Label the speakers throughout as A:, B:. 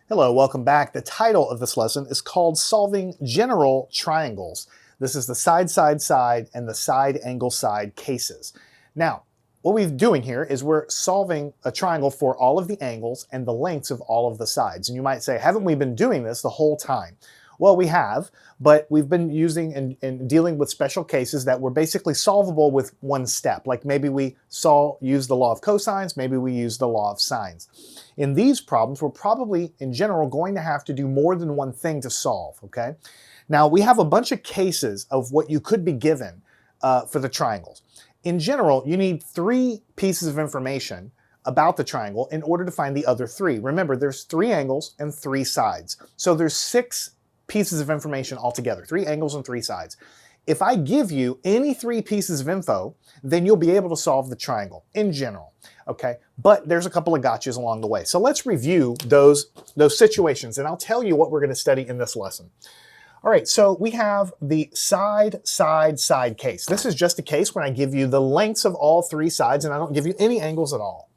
A: Hello, welcome back. The title of this lesson is called Solving General Triangles. This is the side, side, side, and the side, angle, side cases. Now, what we're doing here is we're solving a triangle for all of the angles and the lengths of all of the sides. And you might say, haven't we been doing this the whole time? Well, we have, but we've been using and dealing with special cases that were basically solvable with one step. Like maybe we use the law of cosines, maybe we use the law of sines. In these problems, we're probably, in general, going to have to do more than one thing to solve, okay? Now, we have a bunch of cases of what you could be given for the triangles. In general, you need 3 pieces of information about the triangle in order to find the other 3. Remember, there's 3 angles and 3 sides. So there's 6 pieces of information altogether, 3 angles and 3 sides. If I give you any 3 pieces of info, then you'll be able to solve the triangle in general, okay? But there's a couple of gotchas along the way. So let's review those situations, and I'll tell you what we're going to study in this lesson. All right, so we have the side, side, side case. This is just a case when I give you the lengths of all 3 sides and I don't give you any angles at all.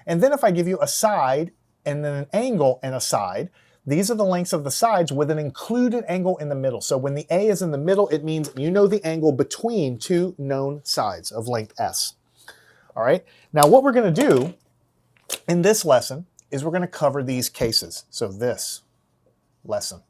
A: And then if I give you a side and then an angle and a side, these are the lengths of the sides with an included angle in the middle. So when the A is in the middle, it means you know the angle between 2 known sides of length S. All right, now what we're going to do in this lesson is we're going to cover these cases. So this lesson,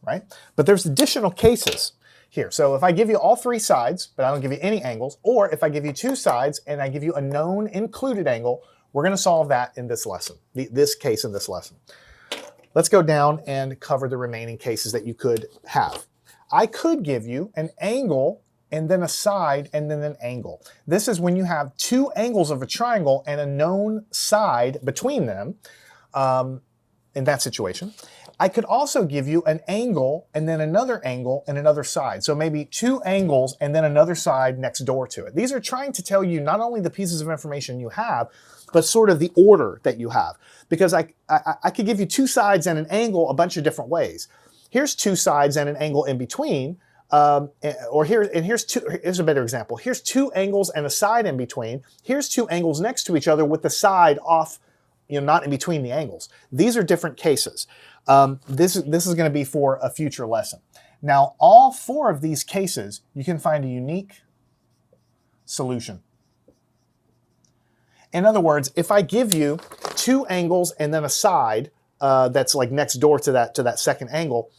A: right? But there's additional cases here. So if I give you all 3 sides, but I don't give you any angles, or if I give you 2 sides and I give you a known included angle, we're going to solve that in this lesson, this case in this lesson. Let's go down and cover the remaining cases that you could have. I could give you an angle and then a side and then an angle. This is when you have 2 angles of a triangle and a known side between them in that situation. I could also give you an angle and then another angle and another side. So maybe 2 angles and then another side next door to it. These are trying to tell you not only the pieces of information you have, but sort of the order that you have. Because I could give you 2 sides and an angle a bunch of different ways. Here's 2 sides and an angle in between. Here's a better example. Here's 2 angles and a side in between. Here's 2 angles next to each other with the side off, not in between the angles. These are different cases. This is going to be for a future lesson. Now, all 4 of these cases, you can find a unique solution. In other words, if I give you 2 angles and then a side that's like next door to that second angle,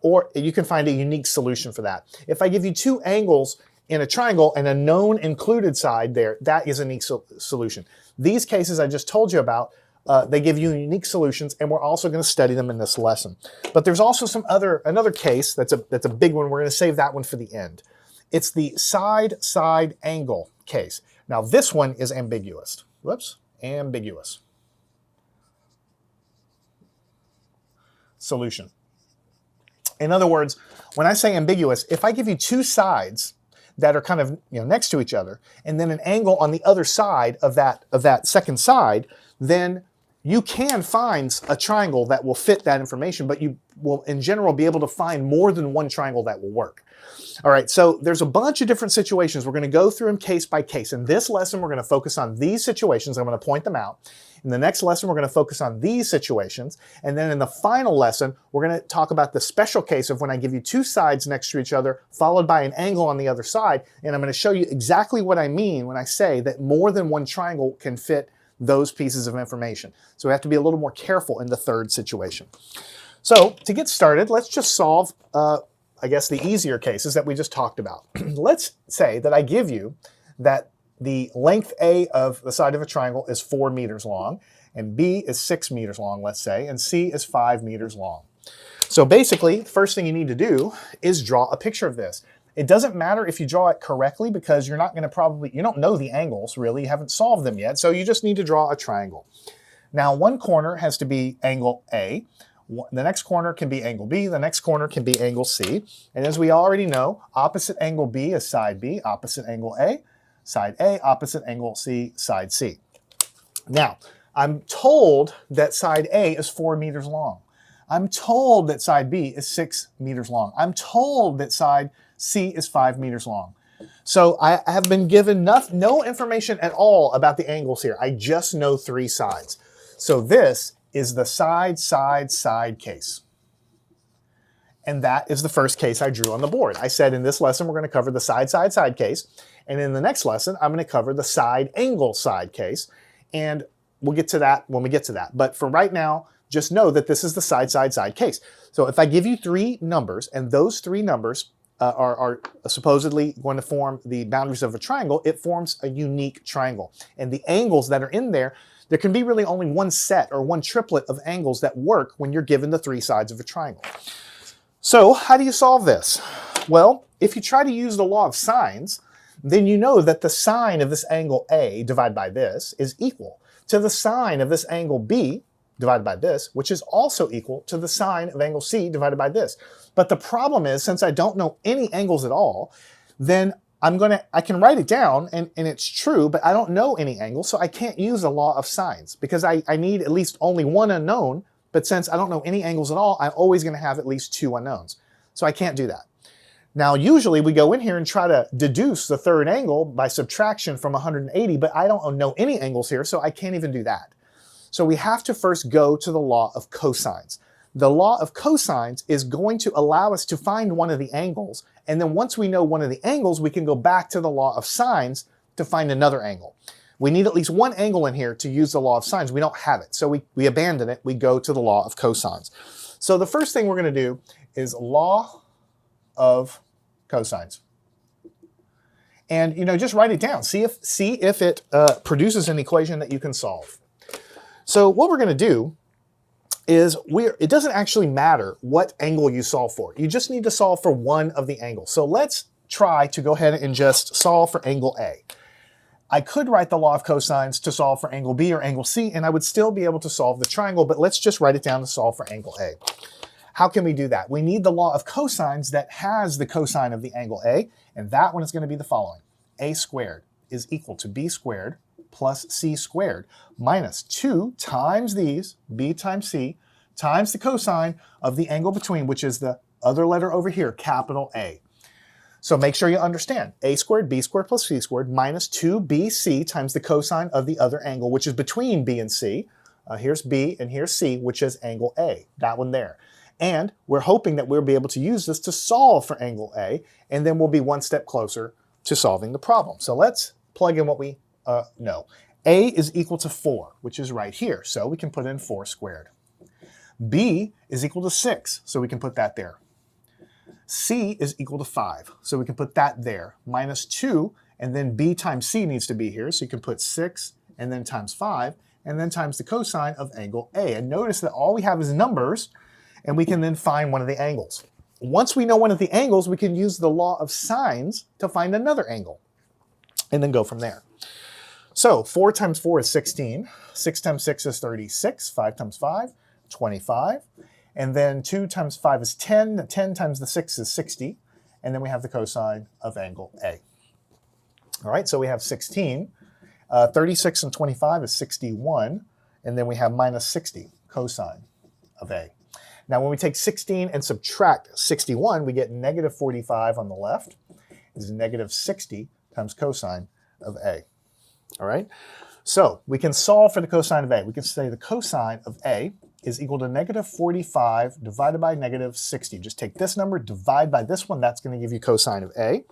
A: or you can find a unique solution for that. If I give you 2 angles in a triangle and a known included side there, that is a unique solution. These cases I just told you about, they give you unique solutions, and we're also going to study them in this lesson. But there's also another case that's a big one. We're going to save that one for the end. It's the side-side angle case. Now this one is ambiguous. Whoops, ambiguous. Solution. In other words, when I say ambiguous, if I give you 2 sides that are kind of next to each other, and then an angle on the other side of that second side, then you can find a triangle that will fit that information, but you will in general be able to find more than one triangle that will work. All right, so there's a bunch of different situations. We're going to go through them case by case. In this lesson, we're going to focus on these situations. I'm going to point them out. In the next lesson, we're going to focus on these situations. And then in the final lesson, we're going to talk about the special case of when I give you 2 sides next to each other, followed by an angle on the other side. And I'm going to show you exactly what I mean when I say that more than one triangle can fit those pieces of information. So we have to be a little more careful in the third situation. So to get started, let's just solve I guess the easier cases that we just talked about. Let's say that I give you that the length A of the side of a triangle is 4 meters long, and B is 6 meters long, let's say, and C is 5 meters long. So basically, the first thing you need to do is draw a picture of this. It doesn't matter if you draw it correctly because you're not going to you don't know the angles really, you haven't solved them yet, so you just need to draw a triangle. Now, one corner has to be angle A. The next corner can be angle B, the next corner can be angle C. And as we already know, opposite angle B is side B, opposite angle A, side A, opposite angle C, side C. Now, I'm told that side A is 4 meters long. I'm told that side B is 6 meters long. I'm told that side C is 5 meters long. So I have been given no information at all about the angles here. I just know 3 sides. So this is the side, side, side case. And that is the first case I drew on the board. I said in this lesson, we're going to cover the side, side, side case. And in the next lesson, I'm going to cover the side angle side case. And we'll get to that when we get to that. But for right now, just know that this is the side, side, side case. So if I give you three numbers, and those three numbers are supposedly going to form the boundaries of a triangle, it forms a unique triangle. And the angles that are in there can be really only one set or one triplet of angles that work when you're given the three sides of a triangle. So how do you solve this? Well, if you try to use the law of sines, then you know that the sine of this angle A divided by this is equal to the sine of this angle B divided by this, which is also equal to the sine of angle C divided by this. But the problem is, since I don't know any angles at all, then I can write it down and it's true, but I don't know any angles, so I can't use the law of sines because I need at least only one unknown. But since I don't know any angles at all, I'm always going to have at least two unknowns. So I can't do that. Now, usually we go in here and try to deduce the third angle by subtraction from 180, but I don't know any angles here, so I can't even do that. So we have to first go to the law of cosines. The law of cosines is going to allow us to find one of the angles, and then once we know one of the angles, we can go back to the law of sines to find another angle. We need at least one angle in here to use the law of sines. We don't have it, so we abandon it. We go to the law of cosines. So the first thing we're going to do is law of cosines. And just write it down. See if it produces an equation that you can solve. So what we're going to do is it doesn't actually matter what angle you solve for. You just need to solve for one of the angles. So let's try to go ahead and just solve for angle A. I could write the law of cosines to solve for angle B or angle C, and I would still be able to solve the triangle, but let's just write it down to solve for angle A. How can we do that? We need the law of cosines that has the cosine of the angle A, and that one is going to be the following. A squared is equal to B squared plus C squared minus 2 times these, B times C, times the cosine of the angle between, which is the other letter over here, capital A. So make sure you understand, A squared, B squared plus C squared minus 2BC times the cosine of the other angle, which is between B and C. Here's B and here's C, which is angle A, that one there. And we're hoping that we'll be able to use this to solve for angle A, and then we'll be one step closer to solving the problem. So let's plug in what we know. A is equal to 4, which is right here, so we can put in 4 squared. B is equal to 6, so we can put that there. C is equal to 5, so we can put that there, minus 2, and then B times C needs to be here, so you can put 6, and then times 5, and then times the cosine of angle A. And notice that all we have is numbers, and we can then find one of the angles. Once we know one of the angles, we can use the law of sines to find another angle, and then go from there. So 4 times 4 is 16, 6 times 6 is 36, 5 times 5, 25, and then 2 times 5 is 10, 10 times the 6 is 60, and then we have the cosine of angle A. All right, so we have 16, 36 and 25 is 61, and then we have minus 60, cosine of A. Now when we take 16 and subtract 61, we get negative 45 on the left, is negative 60 times cosine of A. All right, so we can solve for the cosine of A. We can say the cosine of A is equal to negative 45 divided by negative 60. Just take this number, divide by this one, that's going to give you cosine of A.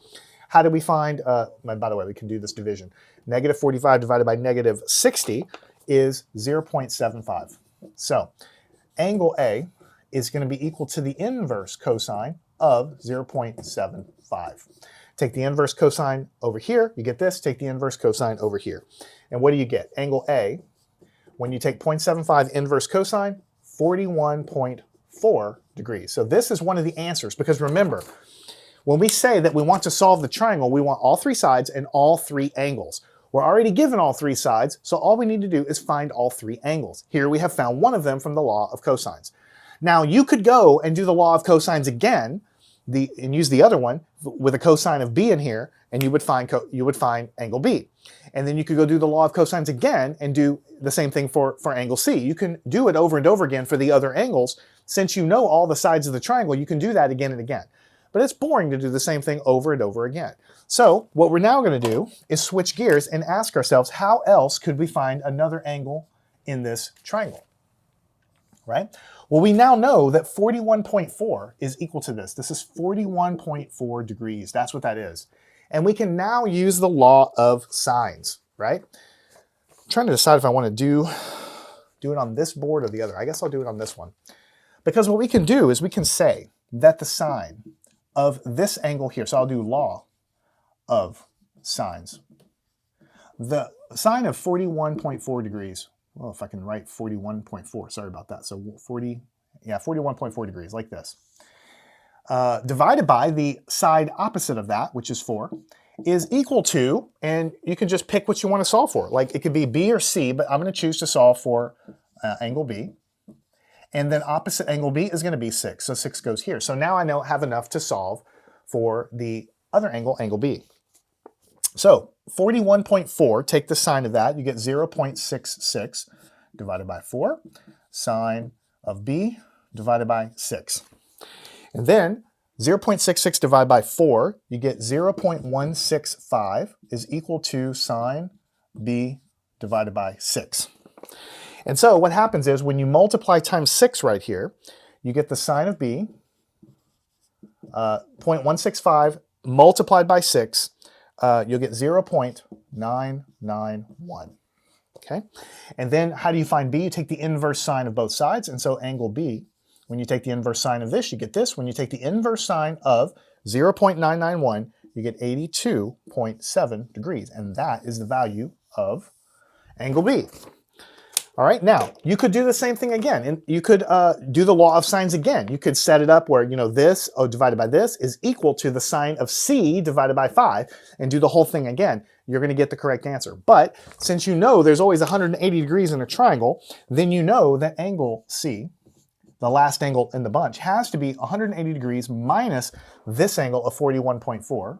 A: How do we find, by the way, we can do this division. Negative 45 divided by negative 60 is 0.75. So angle A is going to be equal to the inverse cosine of 0.75. Take the inverse cosine over here, you get this, take the inverse cosine over here. And what do you get? Angle A, when you take 0.75 inverse cosine, 41.4 degrees. So this is one of the answers, because remember, when we say that we want to solve the triangle, we want all three sides and all three angles. We're already given all three sides, so all we need to do is find all three angles. Here we have found one of them from the law of cosines. Now you could go and do the law of cosines again, and use the other one with a cosine of B in here, and you would find angle B. And then you could go do the law of cosines again and do the same thing for angle C. You can do it over and over again for the other angles. Since you know all the sides of the triangle, you can do that again and again. But it's boring to do the same thing over and over again. So what we're now going to do is switch gears and ask ourselves, how else could we find another angle in this triangle? right? Well, we now know that 41.4 is equal to this. This is 41.4 degrees. That's what that is. And we can now use the law of sines, right? I'm trying to decide if I want to do it on this board or the other. I guess I'll do it on this one. Because what we can do is we can say that the sine of this angle here, so I'll do law of sines. The sine of 41.4 degrees, well, if I can write 41.4, sorry about that. So 41.4 degrees, like this. Divided by the side opposite of that, which is 4, is equal to, and you can just pick what you want to solve for. Like it could be B or C, but I'm going to choose to solve for angle B. And then opposite angle B is going to be 6, so 6 goes here. So now I have enough to solve for the other angle, angle B. So 41.4, take the sine of that, you get 0.66 divided by 4, sine of B divided by 6. And then 0.66 divided by 4, you get 0.165 is equal to sine B divided by 6. And so what happens is when you multiply times 6 right here, you get the sine of B, 0.165 multiplied by 6, you'll get 0.991. Okay? And then how do you find B? You take the inverse sine of both sides, and so angle B, when you take the inverse sine of this, you get this. When you take the inverse sine of 0.991, you get 82.7 degrees, and that is the value of angle B. All right, now, you could do the same thing again, and you could do the law of sines again. You could set it up where, this divided by this is equal to the sine of C divided by 5, and do the whole thing again. You're going to get the correct answer. But since you know there's always 180 degrees in a triangle, then you know that angle C, the last angle in the bunch, has to be 180 degrees minus this angle of 41.4,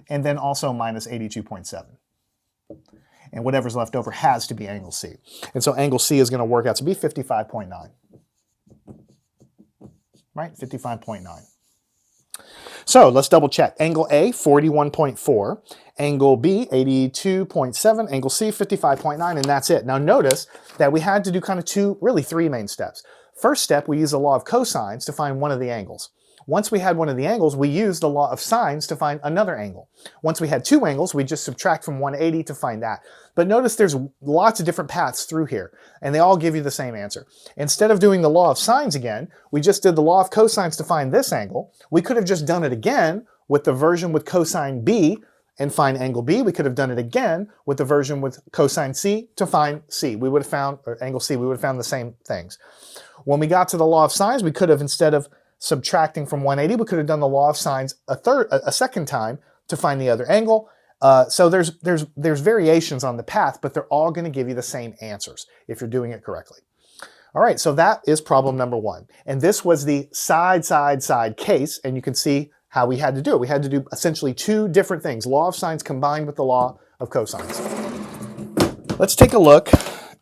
A: and then also minus 82.7. And whatever's left over has to be angle C. And so angle C is going to work out to be 55.9. Right? 55.9. So let's double check. Angle A, 41.4. Angle B, 82.7. Angle C, 55.9. And that's it. Now notice that we had to do kind of three main steps. First step, we use the law of cosines to find one of the angles. Once we had one of the angles, we used the law of sines to find another angle. Once we had two angles, we just subtract from 180 to find that. But notice there's lots of different paths through here, and they all give you the same answer. Instead of doing the law of sines again, we just did the law of cosines to find this angle. We could have just done it again with the version with cosine B and find angle B. We could have done it again with the version with cosine C to find C. We would have found, or angle C, we would have found the same things. When we got to the law of sines, we could have, instead of subtracting from 180, we could have done the law of sines a second time to find the other angle. So there's variations on the path, but they're all going to give you the same answers if you're doing it correctly. All right, so that is problem number 1. And this was the side case, and you can see how we had to do it. We had to do essentially two different things, law of sines combined with the law of cosines. Let's take a look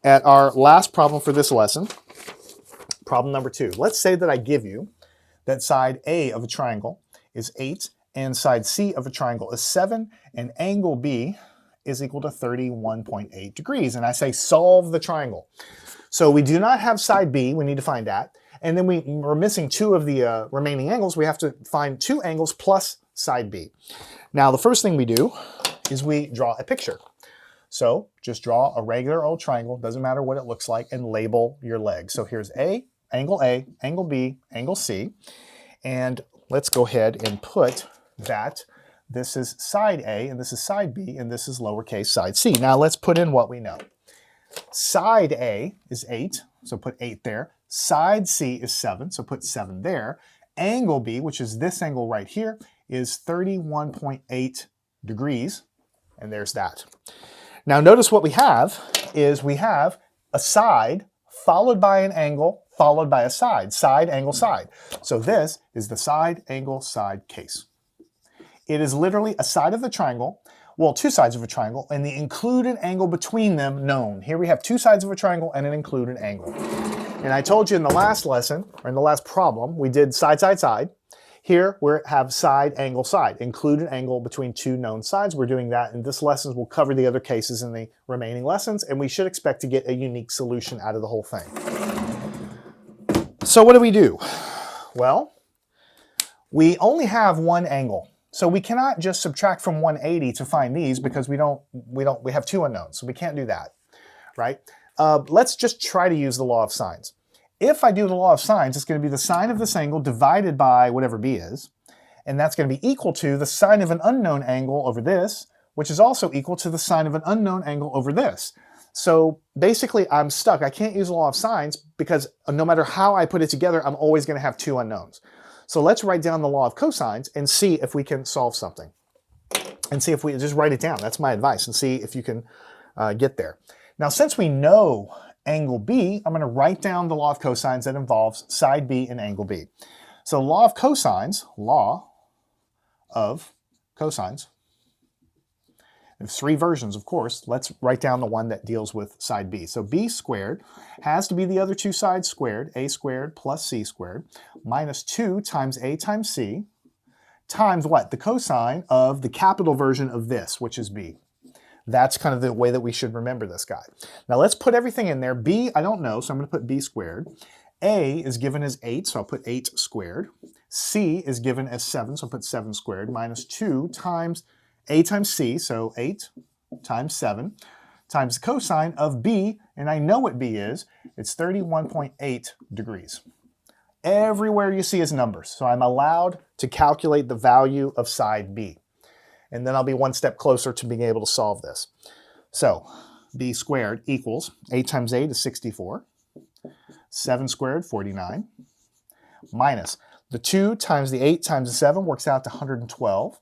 A: at our last problem for this lesson, problem number 2. Let's say that I give you that side A of a triangle is 8 and side C of a triangle is 7 and angle B is equal to 31.8 degrees. And I say solve the triangle. So we do not have side B, we need to find that. And then we're missing 2 of the remaining angles. We have to find 2 angles plus side B. Now the first thing we do is we draw a picture. So just draw a regular old triangle, doesn't matter what it looks like, and label your legs. So here's A, angle B, angle C. And let's go ahead and put that this is side A, and this is side B, and this is lowercase side C. Now let's put in what we know. Side A is 8, so put 8 there. Side C is 7, so put 7 there. Angle B, which is this angle right here, is 31.8 degrees, and there's that. Now notice what we have is we have a side followed by an angle followed by a side, angle, side. So this is the side, angle, side case. It is literally a side of the triangle, well, 2 sides of a triangle, and the included angle between them known. Here we have 2 sides of a triangle and an included angle. And I told you in the last lesson, or in the last problem, we did side. Here we have side, angle, side. Include an angle between two known sides. We're doing that in this lesson. We'll cover the other cases in the remaining lessons, and we should expect to get a unique solution out of the whole thing. So what do? Well, we only have one angle. So we cannot just subtract from 180 to find these because we have two unknowns, so we can't do that, right? Let's just try to use the law of sines. If I do the law of sines, it's going to be the sine of this angle divided by whatever b is, and that's going to be equal to the sine of an unknown angle over this, which is also equal to the sine of an unknown angle over this. So basically, I'm stuck. I can't use the law of sines because no matter how I put it together, I'm always going to have two unknowns. So let's write down the law of cosines and see if we can solve something. And see if we just write it down. That's my advice. And see if you can get there. Now, since we know angle B, I'm going to write down the law of cosines that involves side B and angle B. So law of cosines, there's three versions, of course. Let's write down the one that deals with side B. So b squared has to be the other two sides squared, a squared plus c squared, minus 2 times a times c, times what? The cosine of the capital version of this, which is b. That's kind of the way that we should remember this guy. Now let's put everything in there. B, I don't know, so I'm going to put b squared. A is given as 8, so I'll put 8 squared. C is given as 7, so I'll put 7 squared, minus 2 times a times c, so 8 times 7, times the cosine of b, and I know what b is. It's 31.8 degrees. Everywhere you see is numbers, so I'm allowed to calculate the value of side b. And then I'll be one step closer to being able to solve this. So b squared equals 8 times 8 is 64, 7 squared, 49, minus the 2 times the 8 times the 7 works out to 112.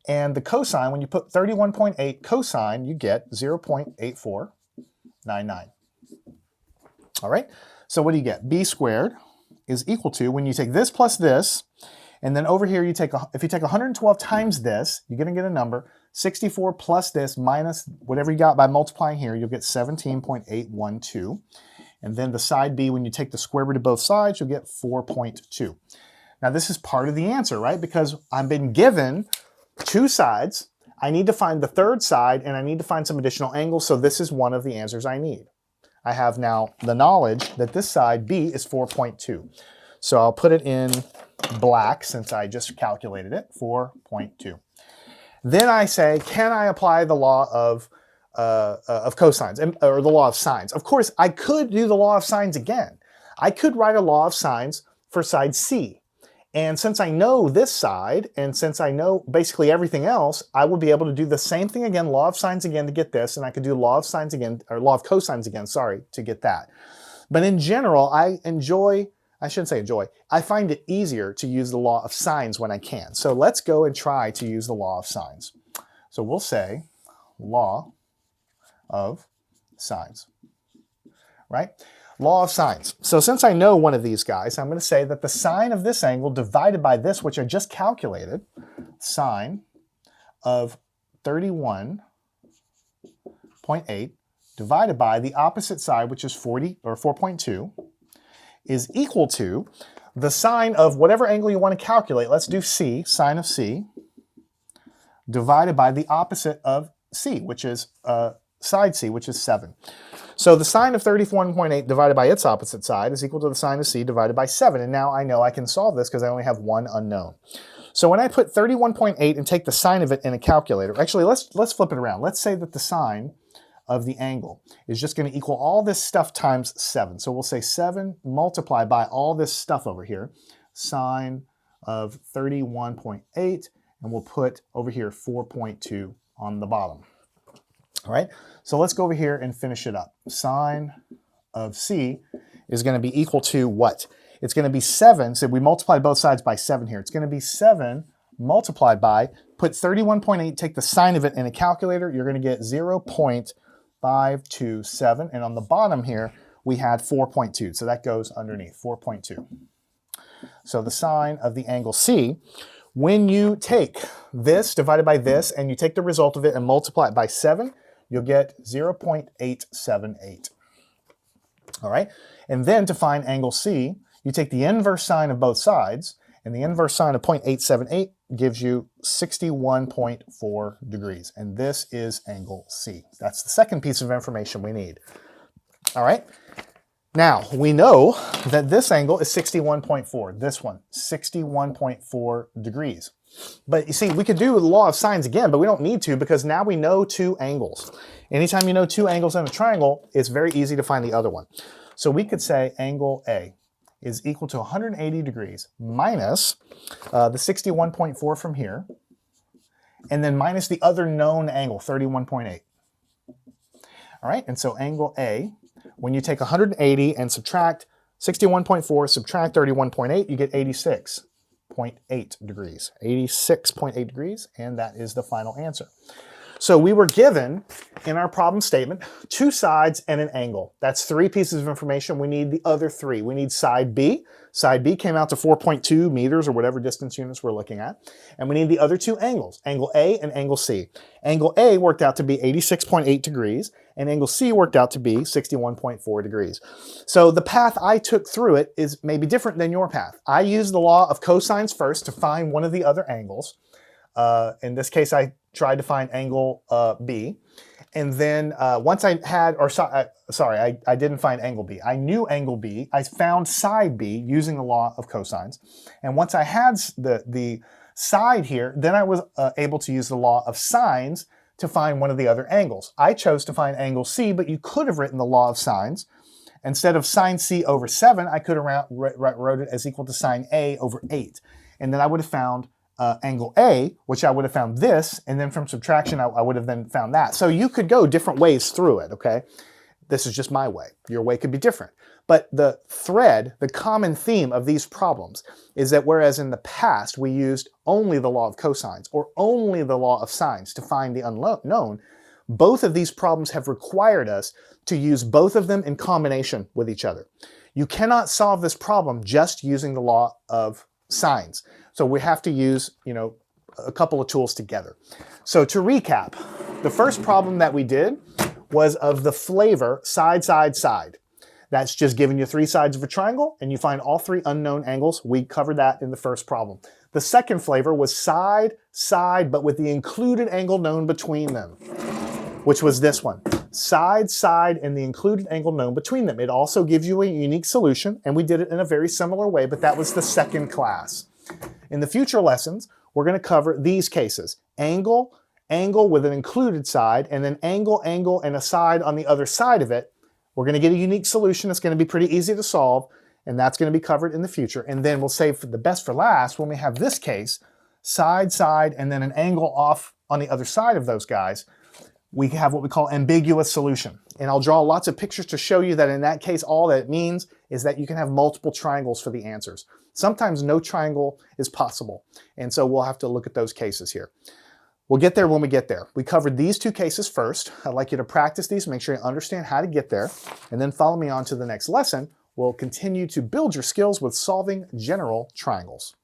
A: And the cosine, when you put 31.8 cosine, you get 0.8499. All right, so what do you get? B squared is equal to, when you take this plus this, and then over here, if you take 112 times this, you're going to get a number, 64 plus this minus whatever you got by multiplying here, you'll get 17.812. And then the side B, when you take the square root of both sides, you'll get 4.2. Now this is part of the answer, right? Because I've been given two sides, I need to find the third side, and I need to find some additional angles, so this is one of the answers I need. I have now the knowledge that this side, B, is 4.2. So I'll put it in black since I just calculated it, 4.2. Then I say, can I apply the law of cosines, or the law of sines? Of course, I could do the law of sines again. I could write a law of sines for side C. And since I know this side, and since I know basically everything else, I will be able to do the same thing again, law of sines again to get this, and I could do law of sines again, or law of cosines again, sorry, to get that. But in general, I find it easier to use the law of sines when I can. So let's go and try to use the law of sines. So we'll say law of sines, right? Law of sines. So since I know one of these guys, I'm going to say that the sine of this angle divided by this, which I just calculated, sine of 31.8 divided by the opposite side, which is 4.2, is equal to the sine of whatever angle you want to calculate. Let's do C, sine of C, divided by the opposite of C, which is side C, which is 7. So the sine of 31.8 divided by its opposite side is equal to the sine of C divided by 7. And now I know I can solve this because I only have one unknown. So when I put 31.8 and take the sine of it in a calculator, actually let's flip it around. Let's say that the sine of the angle is just going to equal all this stuff times 7. So we'll say 7 multiplied by all this stuff over here, sine of 31.8, and we'll put over here 4.2 on the bottom. All right, so let's go over here and finish it up. Sine of C is going to be equal to what? It's going to be 7, so we multiply both sides by 7 here. It's going to be 7 multiplied by, put 31.8, take the sine of it in a calculator, you're going to get 0.527, and on the bottom here, we had 4.2, so that goes underneath, 4.2. So the sine of the angle C, when you take this divided by this, and you take the result of it and multiply it by 7, you'll get 0.878. All right, and then to find angle C, you take the inverse sine of both sides, And the inverse sine of 0.878 gives you 61.4 degrees. And this is angle C. That's the second piece of information we need. All right. Now, we know that this angle is 61.4. This one, 61.4 degrees. But you see, we could do the law of sines again, but we don't need to because now we know two angles. Anytime you know two angles in a triangle, it's very easy to find the other one. So we could say angle A is equal to 180 degrees minus the 61.4 from here, and then minus the other known angle, 31.8. All right, and so angle A, when you take 180 and subtract 61.4, subtract 31.8, you get 86.8 degrees. 86.8 degrees, and that is the final answer. So we were given, in our problem statement, two sides and an angle. That's three pieces of information. We need the other three. We need side B. Side B came out to 4.2 meters or whatever distance units we're looking at. And we need the other two angles, angle A and angle C. Angle A worked out to be 86.8 degrees, and angle C worked out to be 61.4 degrees. So the path I took through it is maybe different than your path. I used the law of cosines first to find one of the other angles. In this case, I tried to find angle B. And then once I had, I didn't find angle B. I knew angle B. I found side B using the law of cosines. And once I had the side here, then I was able to use the law of sines to find one of the other angles. I chose to find angle C, but you could have written the law of sines. Instead of sine C over 7, I could have wrote it as equal to sine A over 8. And then I would have found angle A, which I would have found this, and then from subtraction, I would have then found that. So you could go different ways through it, okay? This is just my way. Your way could be different. But the thread, the common theme of these problems is that whereas in the past we used only the law of cosines or only the law of sines to find the unknown, both of these problems have required us to use both of them in combination with each other. You cannot solve this problem just using the law of sines. So we have to use, a couple of tools together. So to recap, the first problem that we did was of the flavor side, side, side. That's just giving you three sides of a triangle and you find all three unknown angles. We covered that in the first problem. The second flavor was side, side, but with the included angle known between them, which was this one. Side, side, and the included angle known between them. It also gives you a unique solution, and we did it in a very similar way, but that was the second class. In the future lessons, we're going to cover these cases. Angle, angle with an included side, and then angle, angle, and a side on the other side of it. We're going to get a unique solution that's going to be pretty easy to solve, and that's going to be covered in the future. And then we'll save the best for last when we have this case, side, side, and then an angle off on the other side of those guys. We have what we call ambiguous solution. And I'll draw lots of pictures to show you that in that case, all that it means is that you can have multiple triangles for the answers. Sometimes no triangle is possible. And so we'll have to look at those cases here. We'll get there when we get there. We covered these two cases first. I'd like you to practice these, make sure you understand how to get there, and then follow me on to the next lesson. We'll continue to build your skills with solving general triangles.